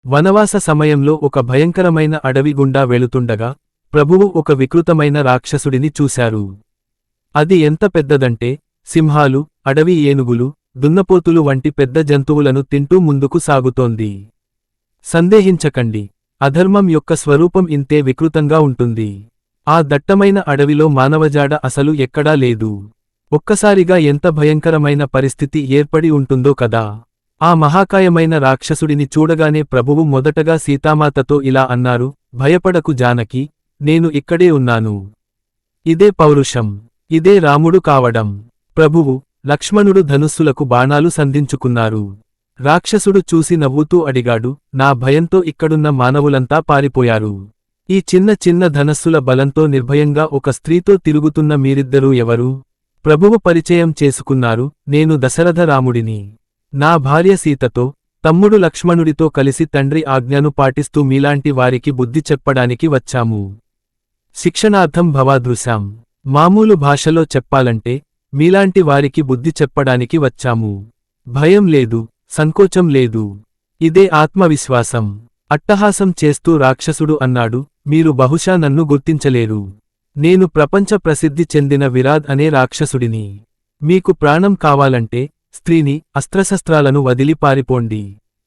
వనవాస సమయంలో ఒక భయంకరమైన అడవి గుండా వెళుతుండగా ప్రభువు ఒక వికృతమైన రాక్షసుడిని చూశారు. అది ఎంత పెద్దదంటే సింహాలు, అడవి ఏనుగులు, దున్నపోతులు వంటి పెద్ద జంతువులను తింటూ ముందుకు సాగుతోంది. సందేహించకండి, అధర్మం యొక్క స్వరూపం ఇంతే వికృతంగా ఉంటుంది. ఆ దట్టమైన అడవిలో మానవజాడ అసలు ఎక్కడా లేదు. ఒక్కసారిగా ఎంత భయంకరమైన పరిస్థితి ఏర్పడి ఉంటుందో కదా. ఆ మహాకాయమైన రాక్షసుడిని చూడగానే ప్రభువు మొదటగా సీతామాతతో ఇలా అన్నారు, భయపడకు జానకి, నేను ఇక్కడే ఉన్నాను. ఇదే పౌరుషం, ఇదే రాముడు కావడం. ప్రభువు, లక్ష్మణుడు ధనుస్సులకు బాణాలు సంధించుకున్నారు. రాక్షసుడు చూసి నవ్వుతూ అడిగాడు, నా భయంతో ఇక్కడున్న మానవులంతా పారిపోయారు. ఈ చిన్న చిన్న ధనస్సుల బలంతో నిర్భయంగా ఒక స్త్రీతో తిరుగుతున్న మీరిద్దరూ ఎవరు? ప్రభువు పరిచయం చేసుకున్నారు, నేను దశరథ రాముడిని. నా భార్య సీతతో, తమ్ముడు లక్ష్మణుడితో కలిసి తండ్రి ఆజ్ఞను పాటిస్తూ మీలాంటి వారికి బుద్ధి చెప్పడానికి వచ్చాము. శిక్షణార్థం భవాదృశాం. మామూలు భాషలో చెప్పాలంటే మీలాంటి వారికి బుద్ధి చెప్పడానికి వచ్చాము. భయం లేదు, సంకోచం లేదు. ఇదే ఆత్మవిశ్వాసం. అట్టహాసం చేస్తూ రాక్షసుడు అన్నాడు, మీరు బహుశా నన్ను గుర్తించలేరు. నేను ప్రపంచ ప్రసిద్ధి చెందిన విరాద్ అనే రాక్షసుడిని. మీకు ప్రాణం కావాలంటే స్త్రీని, అస్త్రశస్త్రాలను వదిలి పారిపోండి.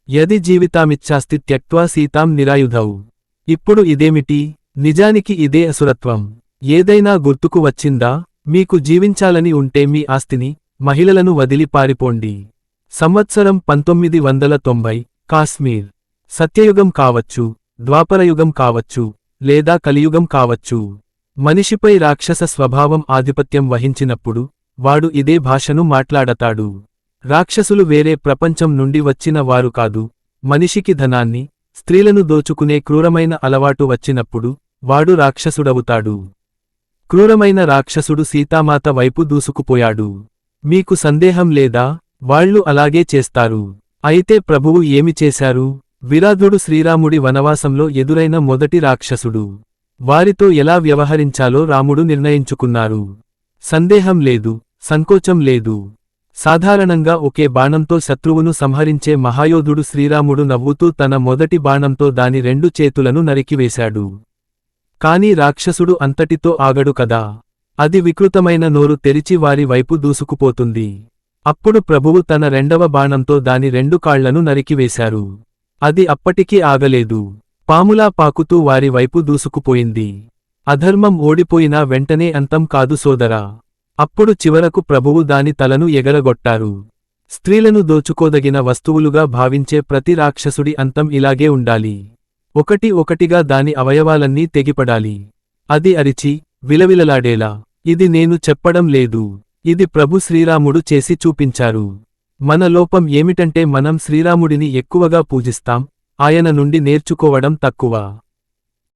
యది జీవితామిచ్ఛాస్తి త్యక్త్వా సీతాం నిరాయుధౌ. ఇప్పుడు ఇదేమిటి? నిజానికి ఇదే అసురత్వం. ఏదైనా గుర్తుకు వచ్చిందా? మీకు జీవించాలని ఉంటే మీ ఆస్తిని, మహిళలను వదిలి పారిపోండి. సంవత్సరం 1990, కాశ్మీర్. సత్యయుగం కావచ్చు, ద్వాపరయుగం కావచ్చు, లేదా కలియుగం కావచ్చు. మనిషిపై రాక్షస స్వభావం ఆధిపత్యం వహించినప్పుడు వాడు ఇదే భాషను మాట్లాడతాడు. రాక్షసులు వేరే ప్రపంచం నుండి వచ్చిన వారు కాదు. మనిషికి ధనాన్ని, స్త్రీలను దోచుకునే క్రూరమైన అలవాటు వచ్చినప్పుడు వాడు రాక్షసుడవుతాడు. క్రూరమైన రాక్షసుడు సీతామాత వైపు దూసుకుపోయాడు. మీకు సందేహం లేదా? వాళ్ళు అలాగే చేస్తారు. అయితే ప్రభువు ఏమి చేశారు? విరాధుడు శ్రీరాముడి వనవాసంలో ఎదురైన మొదటి రాక్షసుడు. వారితో ఎలా వ్యవహరించాలో రాముడు నిర్ణయించుకున్నారు. సందేహం లేదు, సంకోచం లేదు. సాధారణంగా ఒకే బాణంతో శత్రువును సంహరించే మహాయోధుడు శ్రీరాముడు నవ్వుతూ తన మొదటి బాణంతో దాని 2 చేతులను నరికివేశాడు. కాని రాక్షసుడు అంతటితో ఆగడు కదా. అది వికృతమైన నోరు తెరిచి వారి వైపు దూసుకుపోతుంది. అప్పుడు ప్రభువు తన 2వ బాణంతో దాని 2 కాళ్లను నరికివేశారు. అది అప్పటికీ ఆగలేదు. పాములా పాకుతూ వారి వైపు దూసుకుపోయింది. అధర్మం ఓడిపోయినా వెంటనే అంతం కాదు సోదరా. అప్పుడు చివరకు ప్రభువు దాని తలను ఎగరగొట్టారు. స్త్రీలను దోచుకోదగిన వస్తువులుగా భావించే ప్రతి రాక్షసుడి అంతం ఇలాగే ఉండాలి. ఒకటిగా దాని అవయవాలన్నీ తెగిపడాలి. అది అరిచి, విలవిలలాడేలా. ఇది నేను చెప్పడం లేదు. ఇది ప్రభు శ్రీరాముడు చేసి చూపించారు. మన లోపం ఏమిటంటే మనం శ్రీరాముడిని ఎక్కువగా పూజిస్తాం, ఆయన నుండి నేర్చుకోవడం తక్కువ.